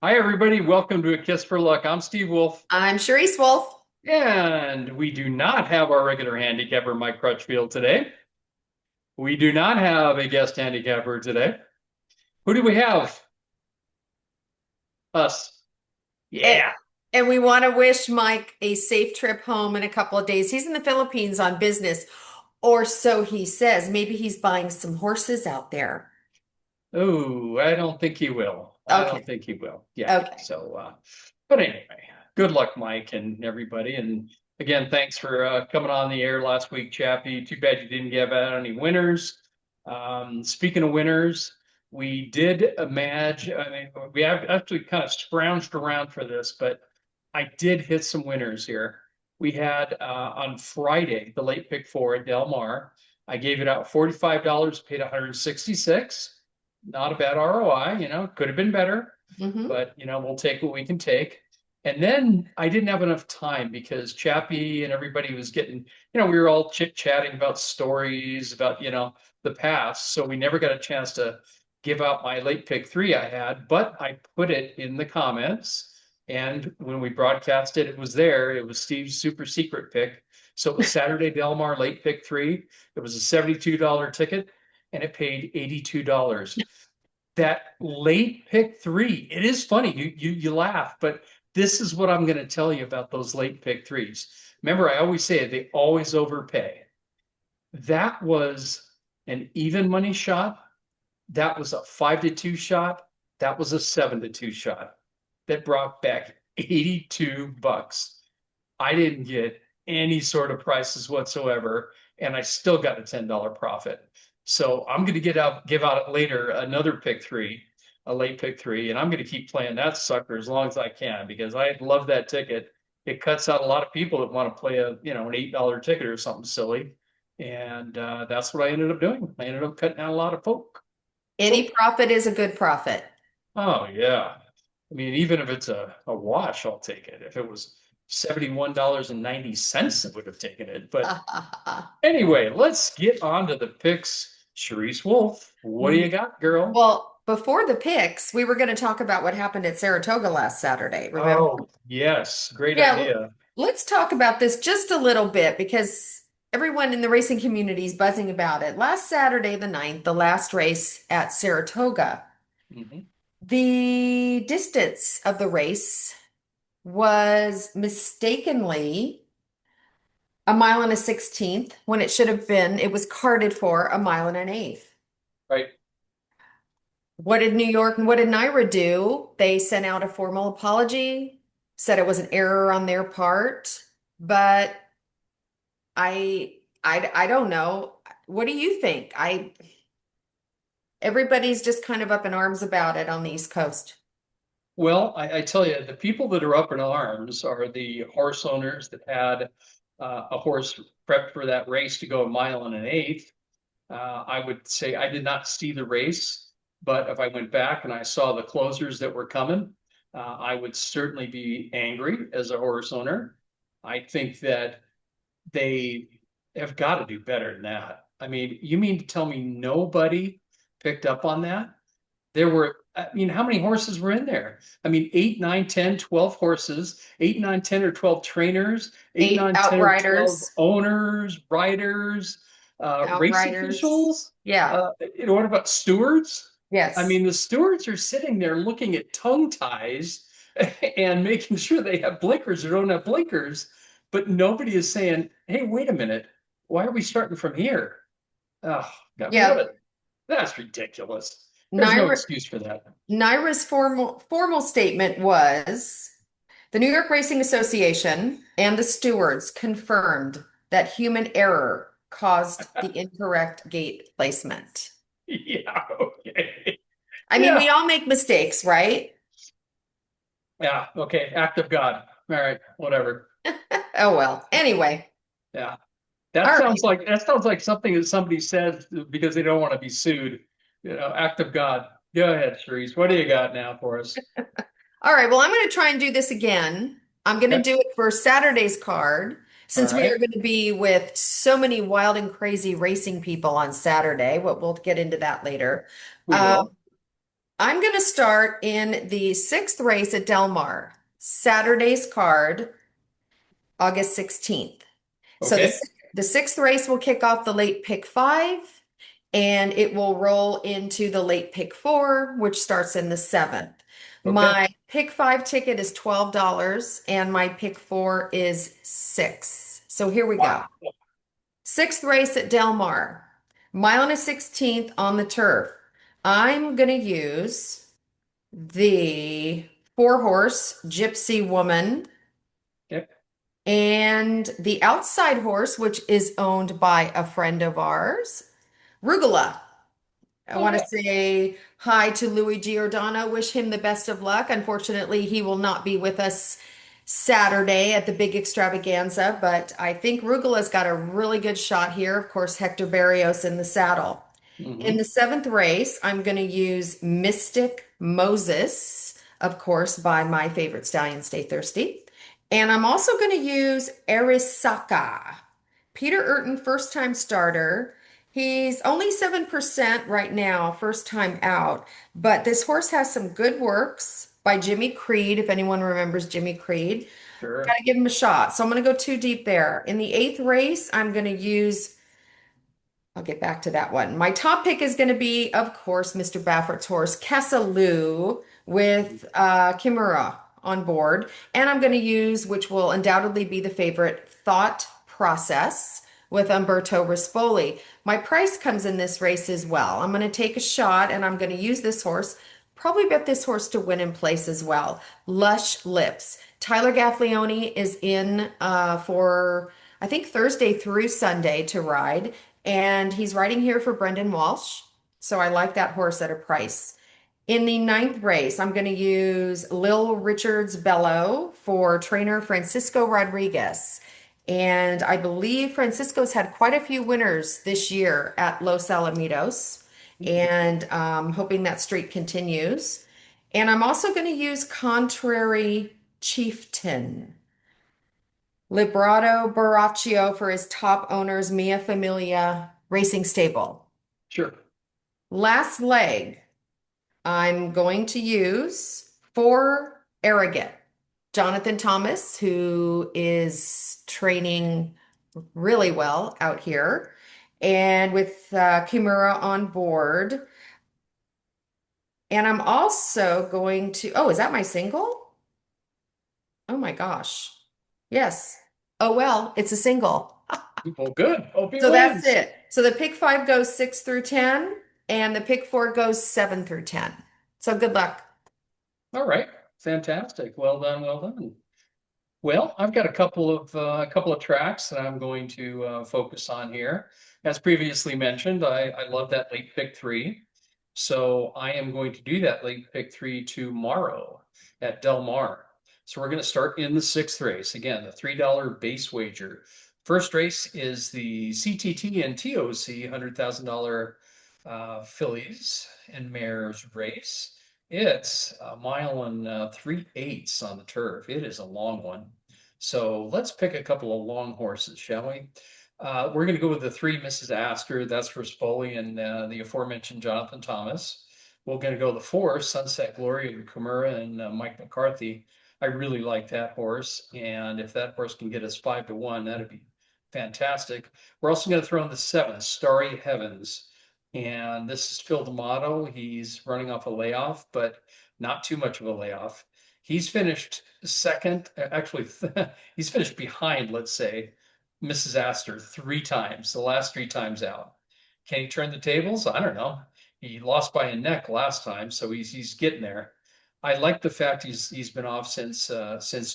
Hi, everybody. Welcome to A Kiss for Luck. I'm Steve Wolf, I'm Charisse Wolf. and we do not have our regular handicapper, Mike Crutchfield, today. We do not have a guest handicapper today. Who do we have? Us. And, Yeah. and we want to wish Mike a safe trip home in a couple of days. He's in the Philippines on business, or so he says. Maybe he's buying some horses out there. Oh, I don't think he will. I don't Okay. think he will. Yeah. Okay. But anyway, good luck, Mike, and everybody. And again, thanks for coming on the air last week, Chappie. Too bad you didn't give out any winners. Speaking of winners, we did imagine, I mean, we have actually kind of scrounged around for this, but I did hit some winners here. We had on Friday, the late pick four at Del Mar. I gave it out $45, paid 166. Not a bad ROI, could have been better, Hmm. but we'll take what we can take. And then I didn't have enough time because Chappie and everybody was getting, we were all chit-chatting about stories about, the past. So we never got a chance to give out my late pick three I had, but I put it in the comments. And when we broadcast it, it was there. It was Steve's super secret pick. So it was Saturday Del Mar late pick three. It was a $72 ticket and it paid $82. That late pick three, it is funny. You laugh, but this is what I'm going to tell you about those late pick threes. Remember, I always say it, they always overpay. That was an even money shot. That was a 5-2 shot. That was a 7-2 shot that brought back $82. I didn't get any sort of prices whatsoever, and I still got a $10 profit. So I'm going to give out later another pick three, a late pick three, and I'm going to keep playing that sucker as long as I can because I love that ticket. It cuts out a lot of people that want to play an $8 ticket or something silly, and that's what I ended up doing. I ended up cutting out a lot of folk. Any profit is a good profit. Oh yeah. I mean, even if it's a wash, I'll take it. If it was $71.90, I would have taken it. But anyway, let's get on to the picks. Charisse Wolf, what do you got, girl? Well, before the picks, we were going to talk about what happened at Saratoga last Saturday. Remember? Oh, yes, great Yeah, idea. let's talk about this just a little bit because everyone in the racing community is buzzing about it. Last Saturday, the 9th, the last race at Saratoga, Mhm. the distance of the race was mistakenly a mile and a 16th when it should have been, it was carded for a mile and an eighth. Right. What did New York and what did NYRA do? They sent out a formal apology, said it was an error on their part, but I don't know. What do you think? Everybody's just kind of up in arms about it on the East Coast. Well, I tell you, the people that are up in arms are the horse owners that had a horse prepped for that race to go a mile and an eighth. I would say I did not see the race, but if I went back and I saw the closers that were coming, I would certainly be angry as a horse owner. I think that they have got to do better than that. I mean, you mean to tell me nobody picked up on that? There were, I mean, how many horses were in there? I mean, 8, 9, 10, 12 horses, 8, 9, 10, or 12 trainers, 8, Eight 9, 10, or 12 outriders, owners, riders, race outriders. officials. Yeah. What about stewards? I Yes. mean, the stewards are sitting there looking at tongue ties and making sure they have blinkers or don't have blinkers, but nobody is saying, "Hey, wait a minute, why are we starting from here?" Oh, God, Yeah. that's ridiculous. There's no NYRA, excuse for that. NYRA's formal statement was the New York Racing Association and the stewards confirmed that human error caused the incorrect gate placement. Yeah, okay. I mean, Yeah, we all make mistakes, right? yeah, okay. Act of God. All right, whatever. Oh well. Anyway, Yeah. all right. That sounds like something that somebody says because they don't want to be sued. Act of God. Go ahead, Sharice. What do you got now for us? All right. Well, I'm going to try and do this again. I'm going to Okay. do it for Saturday's card All since we right. are going to be with so many wild and crazy racing people on Saturday. We'll get into that later. We Um, will. I'm going to start in the sixth race at Del Mar, Saturday's card, August 16th. So Okay. the sixth race will kick off the late pick five, and it will roll into the late pick four, which starts in the seventh. Okay. My pick five ticket is $12, and my pick four is six. So here we Wow. go. Sixth race at Del Mar, mile and a 16th on the turf. I'm going to use the four horse Gypsy Woman Okay. and the outside horse, which is owned by a friend of ours, Rugula. I want to Okay. say hi to Louis Giordano, wish him the best of luck. Unfortunately, he will not be with us Saturday at the big extravaganza, but I think Rugula's got a really good shot here. Of course, Hector Barrios in the saddle. In Hmm. the seventh race, I'm going to use Mystic Moses, of course, by my favorite stallion, Stay Thirsty. And I'm also going to use Arisaka. Peter Urton, first time starter. He's only 7% right now, first time out. But this horse has some good works by Jimmy Creed, if anyone remembers Jimmy Creed. Got Sure. to give him a shot. So I'm going to go too deep there. In the eighth race, I'm going to use I'll get back to that one. My top pick is going to be, of course, Mr. Baffert's horse, Casaloo, with Kimura on board. And I'm going to use, which will undoubtedly be the favorite, Thought Process with Umberto Rispoli. My price comes in this race as well. I'm going to take a shot and I'm going to use this horse. Probably bet this horse to win in place as well. Lush Lips. Tyler Gaffleone is in for, I think, Thursday through Sunday to ride. And he's riding here for Brendan Walsh. So I like that horse at a price. In the ninth race, I'm going to use Lil Richards Bello for trainer Francisco Rodriguez. And I believe Francisco's had quite a few winners this year at Los Alamitos, and hoping that streak continues. And I'm also going to use Contrary Chieftain. Librato Baraccio for his top owners, Mia Familia Racing Stable. Sure. Last leg, I'm going to use for Arrogant. Jonathan Thomas, who is training really well out here, and with Kimura on board. And I'm also going to, oh, is that my single? Oh my gosh. Yes. Oh, well, it's a single. Well, good. Hope he So that's wins. it. So the pick five goes 6 through 10, and the pick four goes 7 through 10. So good luck. All right. Fantastic. Well done. Well done. Well, I've got a couple of tracks that I'm going to focus on here. As previously mentioned, I love that late pick three. So I am going to do that late pick three tomorrow at Del Mar. So we're going to start in the sixth race. Again, the $3 base wager. First race is the CTT and TOC $100,000 fillies and mares race. It's a mile and 3/8 on the turf. It is a long one. So let's pick a couple of long horses, shall we? We're going to go with the three Mrs. Astor. That's for Spoli and the aforementioned Jonathan Thomas. We're going to go the four, Sunset Glory and Kimura and Mike McCarthy. I really like that horse. And if that horse can get us 5-1, that'd be fantastic. We're also going to throw in the seven, Starry Heavens. And this is Phil D'Amato. He's running off a layoff, but not too much of a layoff. He's finished second, actually, he's finished behind, let's say, Mrs. Astor three times, the last three times out. Can he turn the tables? I don't know. He lost by a neck last time, so he's getting there. I like the fact he's been off since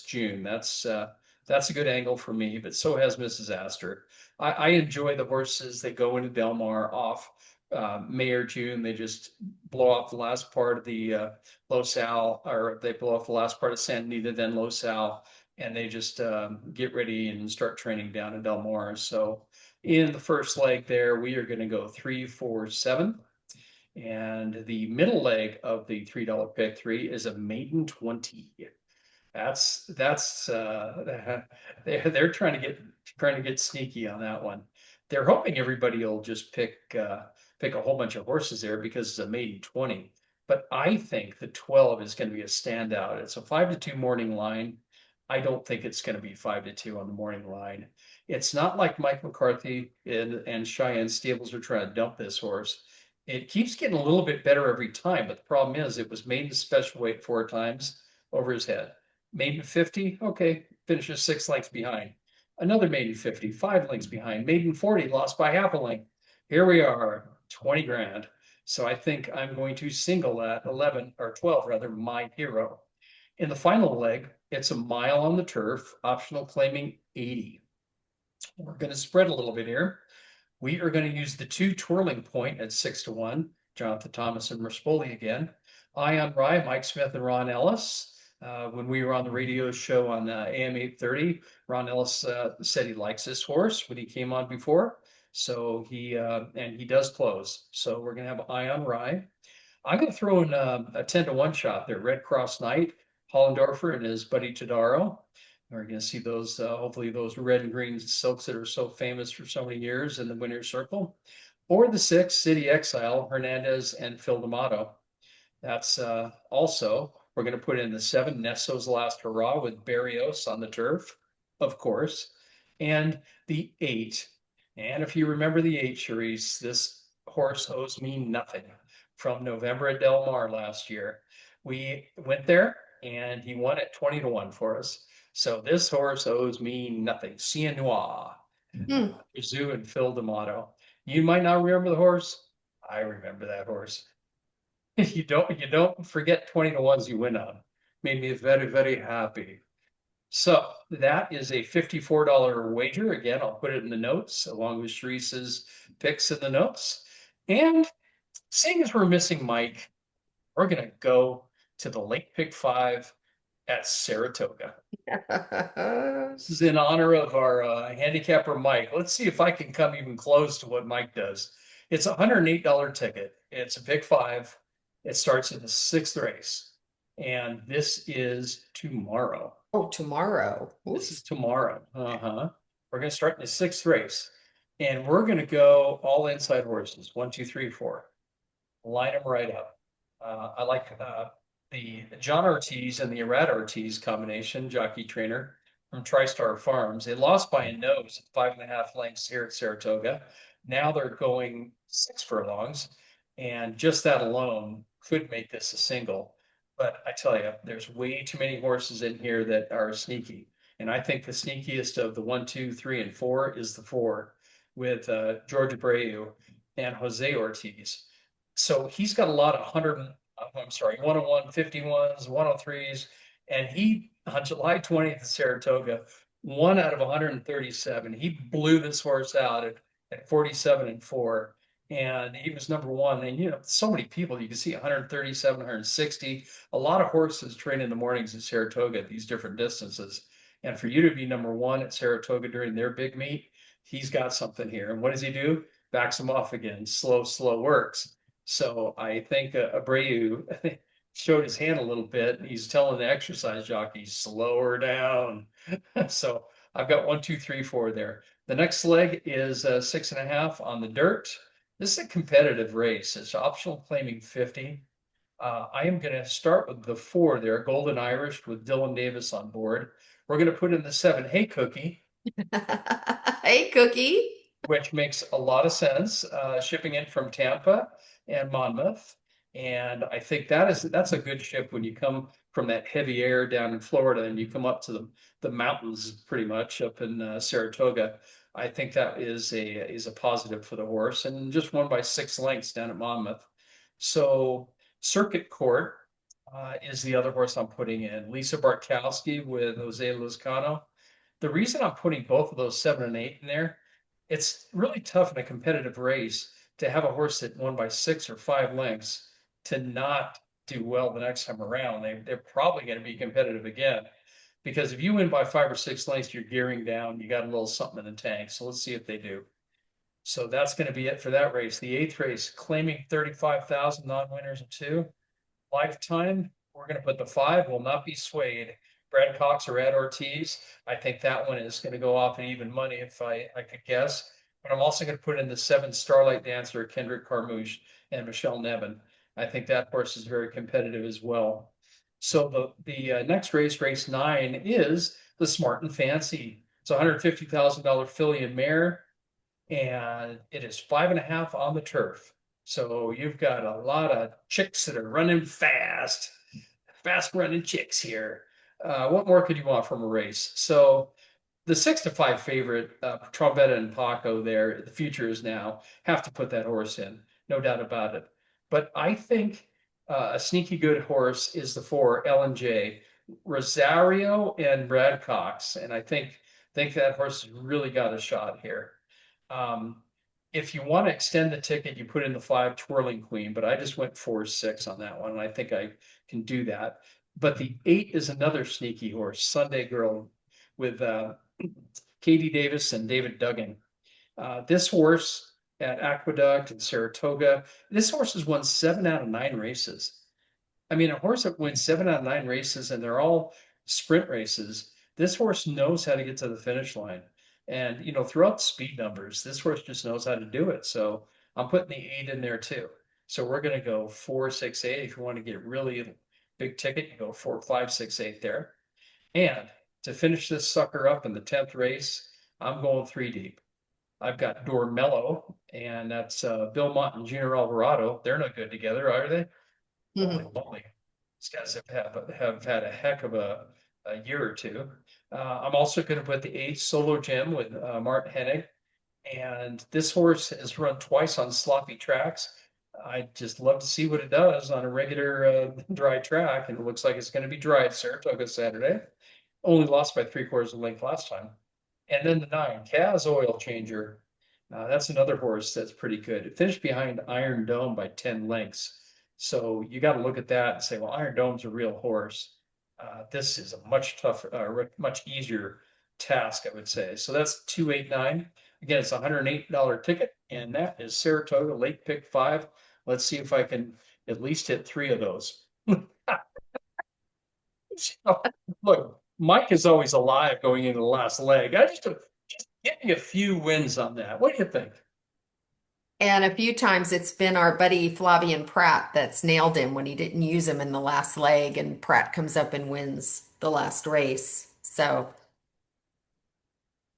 June. That's a good angle for me, but so has Mrs. Astor. I enjoy the horses that go into Del Mar off May or June. They just blow off the last part of the Los Al, or they blow off the last part of Santa Anita, then Los Al, and they just get ready and start training down in Del Mar. So in the first leg there, we are going to go 3, 4, 7. And the middle leg of the $3 pick three is a maiden 20. That's they're trying to get sneaky on that one. They're hoping everybody will just pick a whole bunch of horses there because it's a maiden 20. but I think the 12 is going to be a standout. It's a 5-2 morning line. I don't think it's going to be 5-2 on the morning line. It's not like Mike McCarthy and Cheyenne Stables are trying to dump this horse. It keeps getting a little bit better every time, but the problem is it was maiden special weight 4 times over his head. Maiden 50, okay, finishes 6 lengths behind. Another maiden 50, 5 lengths behind. Maiden 40, lost by half a length. Here we are, 20 grand. So I think I'm going to single at 11 or 12 rather, My Hero. In the final leg, it's a mile on the turf, optional claiming 80. We're going to spread a little bit here. We are going to use the 2 twirling point at 6-1. Jonathan Thomas and Rispoli again. Ion Rye, Mike Smith and Ron Ellis. When we were on the radio show on AM 830, Ron Ellis said he likes this horse when he came on before. So he does close. So we're going to have Ion Rye. I'm going to throw in a 10-1 shot there. Red Cross Knight, Hollendorfer and his buddy Tadaro. We're going to see those, hopefully, those red and green silks that are so famous for so many years in the winner's circle. Or the 6, City Exile, Hernandez and Phil D'Amato. That's also, we're going to put in the 7, Nesso's Last Hurrah with Barrios on the turf, of course. And the 8. And if you remember the 8, Charisse, this horse owes me nothing from November at Del Mar last year. We went there and he won at 20-1 for us. So this horse owes me nothing. Cianois, Hmm. Zoo and Phil D'Amato. You might not remember the horse. I remember that horse. You don't forget 20-1s you win on. Made me very, very happy. So that is a $54 wager. Again, I'll put it in the notes along with Charisse's picks in the notes. And seeing as we're missing Mike, we're gonna go to the late pick 5 at Saratoga. This is in honor of our handicapper Mike. Let's see if I can come even close to what Mike does. It's a $108 ticket. It's a pick 5. It starts in the 6th race. And this is tomorrow. Oh, tomorrow. This is Oops. tomorrow. Uh-huh. We're going to start in the 6th race. And we're going to go all inside horses. 1, 2, 3, 4. Line them right up. I like the John Ortiz and the Arad Ortiz combination, jockey trainer from TriStar Farms. They lost by a nose at 5.5 lengths here at Saratoga. Now they're going 6 furlongs, and just that alone could make this a single. But I tell you, there's way too many horses in here that are sneaky. And I think the sneakiest of the 1, 2, 3, and 4 is the 4 with George Abreu and Jose Ortiz. So he's got a lot of 101, 51s, 103s. And he, on July 20th at Saratoga, 1 out of 137. He blew this horse out at 47-4. And he was number 1. And, so many people, you can see 137, 160. A lot of horses train in the mornings at Saratoga at these different distances. And for you to be number 1 at Saratoga during their big meet, he's got something here. And what does he do? Backs him off again. Slow, slow works. So I think Abreu showed his hand a little bit. He's telling the exercise jockeys, slow her down. So I've got 1, 2, 3, 4 there. The next leg is 6.5 on the dirt. This is a competitive race. It's optional claiming 50. I am going to start with the 4 there, Golden Irish with Dylan Davis on board. We're going to put in the 7, Hey Cookie. Hey, Cookie. Which makes a lot of sense, shipping in from Tampa and Monmouth. And I think that's a good ship when you come from that heavy air down in Florida and you come up to the mountains pretty much up in Saratoga. I think that is a positive for the horse, and just won by 6 lengths down at Monmouth. So Circuit Court is the other horse I'm putting in. Lisa Bartkowski with Jose Luzcano. The reason I'm putting both of those 7 and 8 in there, it's really tough in a competitive race to have a horse that won by 6 or 5 lengths to not do well the next time around. They're probably going to be competitive again, because if you win by 5 or 6 lengths, you're gearing down. You got a little something in the tank. So let's see if they do. So that's going to be it for that race. The 8th race, claiming 35,000 non-winners of 2. Lifetime, we're going to put the 5, will not be swayed. Brad Cox or Ed Ortiz. I think that one is going to go off in even money if I could guess. But I'm also going to put in the 7, Starlight Dancer, Kendrick Carmouche and Michelle Nevin. I think that horse is very competitive as well. So the next race, race 9, is the Smart and Fancy. It's a $150,000 filly and mare, and it is 5.5 on the turf. So you've got a lot of chicks that are running fast, fast running chicks here. What more could you want from a race? So the 6-5 favorite, Trombetta and Paco there, the future is now, have to put that horse in, no doubt about it. But I think a sneaky good horse is the 4, L&J, Rosario and Brad Cox. And I think that horse has really got a shot here. Um, if you want to extend the ticket, you put in the 5, Twirling Queen, but I just went 4-6 on that one, and I think I can do that. But the 8 is another sneaky horse, Sunday Girl, with Katie Davis and David Duggan. This horse at Aqueduct and Saratoga, this horse has won 7 out of 9 races. I mean, a horse that wins 7 out of 9 races and they're all sprint races, this horse knows how to get to the finish line. And, throughout the speed numbers, this horse just knows how to do it. So I'm putting the 8 in there too. So we're going to go 4-6-8. If you want to get really big ticket, you go 4-5-6-8 there. And to finish this sucker up in the 10th race, I'm going 3 deep. I've got Dormello, and that's Bill Mott and Junior Alvarado. They're no good together, are they? Holy Mhm. moly. These guys have had a heck of a year or two. I'm also going to put the 8 Solo Gym with Martin Hennig. And this horse has run twice on sloppy tracks. I just love to see what it does on a regular dry track. And it looks like it's going to be dry at Saratoga Saturday. Only lost by 3/4 of length last time. And then the 9, Kaz Oil Changer. That's another horse that's pretty good. It finished behind Iron Dome by 10 lengths. So you got to look at that and say, well, Iron Dome's a real horse. This is a much tougher, much easier task, I would say. So that's 289. Again, it's a $108 ticket, and that is Saratoga late pick 5. Let's see if I can at least hit 3 of those. Look, Mike is always alive going into the last leg. I just give me a few wins on that. What do you think? And a few times it's been our buddy Flavian Pratt that's nailed him when he didn't use him in the last leg, and Pratt comes up and wins the last race. So,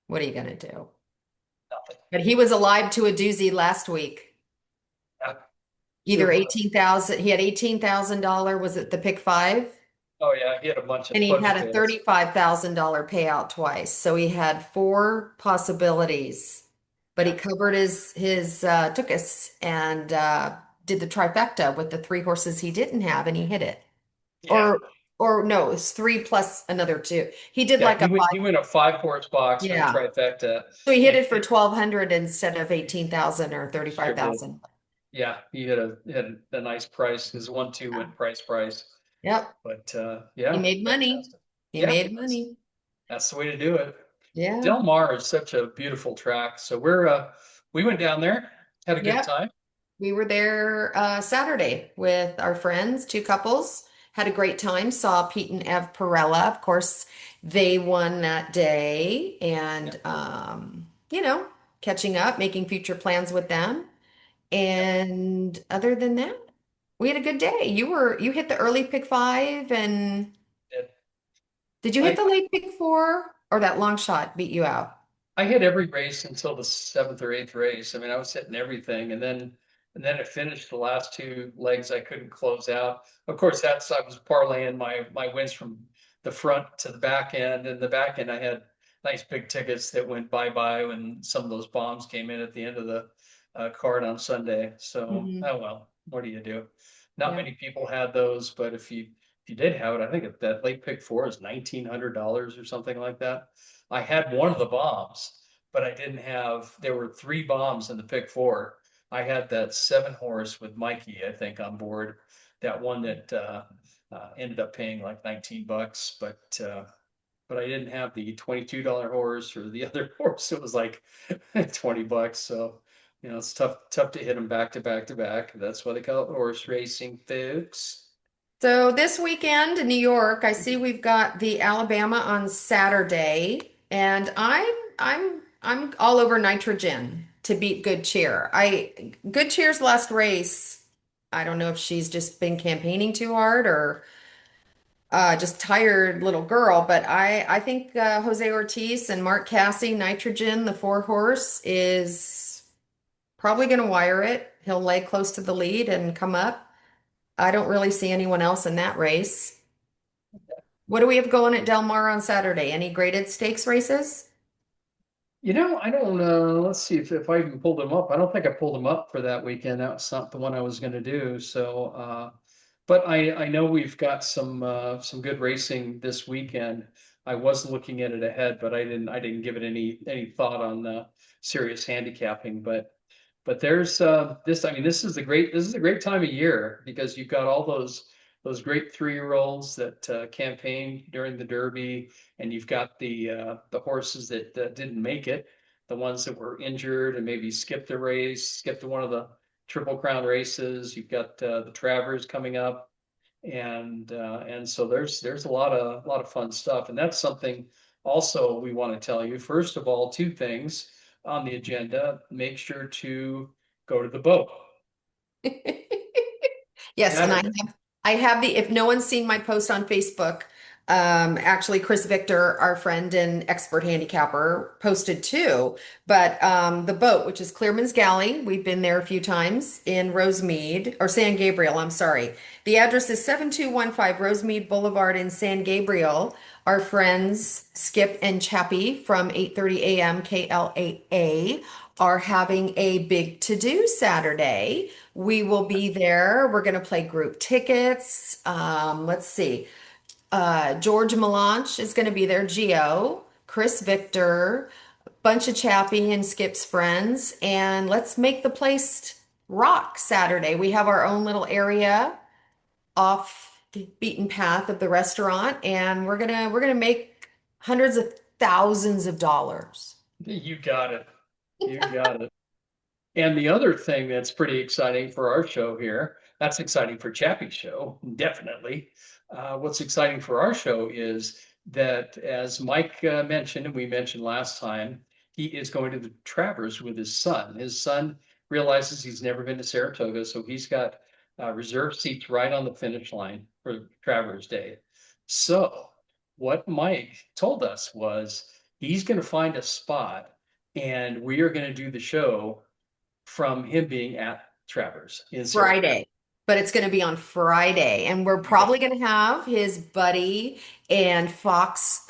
what are you going to do? Nothing. But he was alive to a doozy last week. Yeah, sure Either was. 18,000, he had $18,000, was it the pick five? Oh yeah, he had a And he bunch had of a fails. $35,000 payout twice. So he had four possibilities, but he Yeah, covered his took us and did the trifecta with the three horses he didn't have, and he hit it. yeah, Or no, it's three plus another two. He did yeah. like a He five. went a 5 horse box for the Yeah. trifecta, So he hit and it for 1,200 instead of 18,000 or sure did. 35,000. Yeah, he had a nice price. His 1-2 Yeah. went price. Yep. But He yeah, made money. fantastic. He Yeah, made that's money. that's the way to do it. Yeah. Del Mar is such a beautiful track. So we went down there, had a good Yep. time. We were there Saturday with our friends, two couples. Had a great time. Saw Pete and Ev Perella. Of course, they won that day, Yeah, and catching up, making future plans with them. yeah. And other than that, we had a good day. You hit the early pick five, and And did you hit I the late pick four, or that long shot beat you out? I hit every race until the 7th or 8th race. I mean, I was hitting everything, and then it finished the last 2 legs I couldn't close out. Of course, I was parlaying my wins from the front to the back end, and the back end I had nice big tickets that went bye bye when some of those bombs came in at the end of the card on Sunday. So, Hmm. oh well, what do you do? Not Yeah. many people had those, but if you did have it, I think that late pick 4 is $1,900 or something like that. I had one of the bombs, but I didn't have, there were 3 bombs in the pick 4. I had that 7 horse with Mikey, I think, on board. That one that ended up paying like $19, but I didn't have the $22 horse or the other horse. It was like $20. So, it's tough to hit them back to back to back. That's why they call it horse racing, folks. So this weekend in New York, I see we've got the Alabama on Saturday, and I'm all over nitrogen to beat Good Cheer. Good Cheer's last race. I don't know if she's just been campaigning too hard or just tired little girl, but I think Jose Ortiz and Mark Cassie, Nitrogen, the four horse, is probably going to wire it. He'll lay close to the lead and come up. I don't really see anyone else in that race. What do we have going at Del Mar on Saturday? Any graded stakes races? I don't let's see if I even pulled them up. I don't think I pulled them up for that weekend. That was not the one I was going to do. So, but I know we've got some good racing this weekend. I was looking at it ahead, but I didn't give it any thought on serious handicapping. But there's this. I mean, this is a great time of year because you've got all those great 3-year-olds that campaign during the Derby, and you've got the horses that didn't make it, the ones that were injured and maybe skipped a race, skipped one of the Triple Crown races. You've got the Travers coming up, and so there's a lot of fun stuff, and that's something also we want to tell you. First of all, two things on the agenda: make sure to go to the boat. Yes, and Saturday. I have the if no one's seen my post on Facebook, actually Chris Victor, our friend and expert handicapper, posted too. But the boat, which is Clearman's Galley, we've been there a few times in Rosemead or San Gabriel, I'm sorry. The address is 7215 Rosemead Boulevard in San Gabriel. Our friends Skip and Chappie from 8:30 a.m. KLAA are having a big to-do Saturday. We will be there. We're going to play group tickets. Let's see. George Melange is going to be there. Geo, Chris Victor, bunch of Chappie and Skip's friends, and let's make the place rock Saturday. We have our own little area off the beaten path of the restaurant, and we're gonna make hundreds of thousands of dollars. You got it. You got it. And the other thing that's pretty exciting for our show here, that's exciting for Chappie's show, definitely. What's exciting for our show is that, as Mike mentioned, and we mentioned last time, he is going to the Travers with his son. His son realizes he's never been to Saratoga, so he's got reserved seats right on the finish line for Travers Day. So, what Mike told us was he's going to find a spot and we are going to do the show from him being at Travers in Saratoga. Friday, but it's going to be on Friday, and we're You got probably going to have his buddy and Fox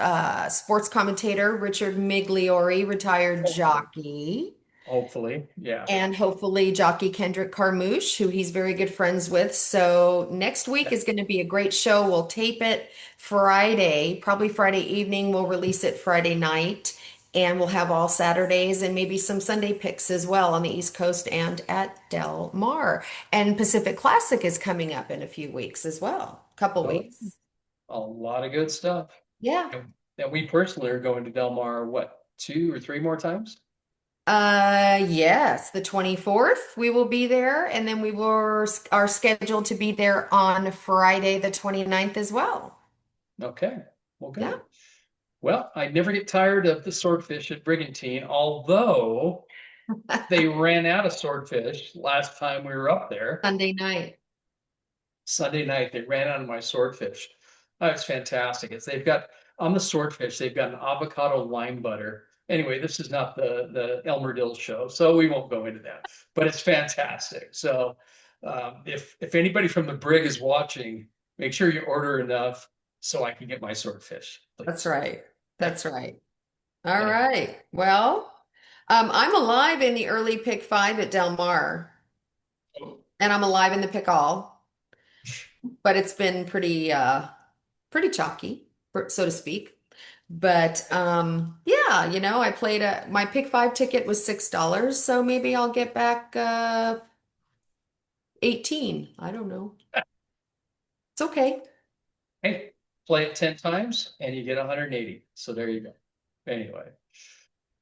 sports commentator Richard Migliori, retired hopefully, jockey. hopefully, yeah. And hopefully jockey Kendrick Carmouche, who he's very good friends with. So next week is going to be a great show. We'll tape it Friday, probably Friday evening. We'll release it Friday night, and we'll have all Saturdays and maybe some Sunday picks as well on the East Coast and at Del Mar. And Pacific Classic is coming up in a few weeks as well. Couple Oh, weeks. a lot of good stuff. Yeah. And we personally are going to Del Mar, what, 2 or 3 more times? Yes, the 24th we will be there, and then we are scheduled to be there on Friday the 29th as well. Okay, well, Yeah. good. Well, I never get tired of the swordfish at Brigantine, although they ran out of swordfish last time we were up there. Sunday night. Sunday night, they ran out of my swordfish. Oh, it's fantastic. They've got on the swordfish, they've got an avocado lime butter. Anyway, this is not the Elmer Dill show, so we won't go into that. But it's fantastic. So if anybody from the brig is watching, make sure you order enough so I can get my swordfish, That's please. right. Thank That's right. All Anyway. right. Well, I'm alive in the early pick five at Del Mar, and I'm alive in the pick all, but it's been pretty chalky, so to speak. But yeah, I played my pick five ticket was $6, so maybe I'll get back 18. I don't know. It's okay. Hey, play it 10 times and you get 180. So there you go. Anyway.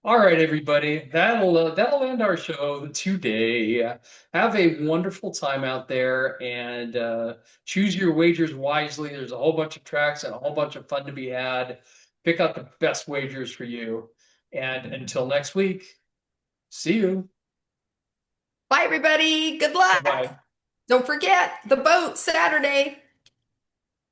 All right, everybody. That'll end our show today. Have a wonderful time out there and choose your wagers wisely. There's a whole bunch of tracks and a whole bunch of fun to be had. Pick out the best wagers for you. And until next week, see you. Bye, everybody. Good Bye-bye. luck. Don't forget the boat Saturday.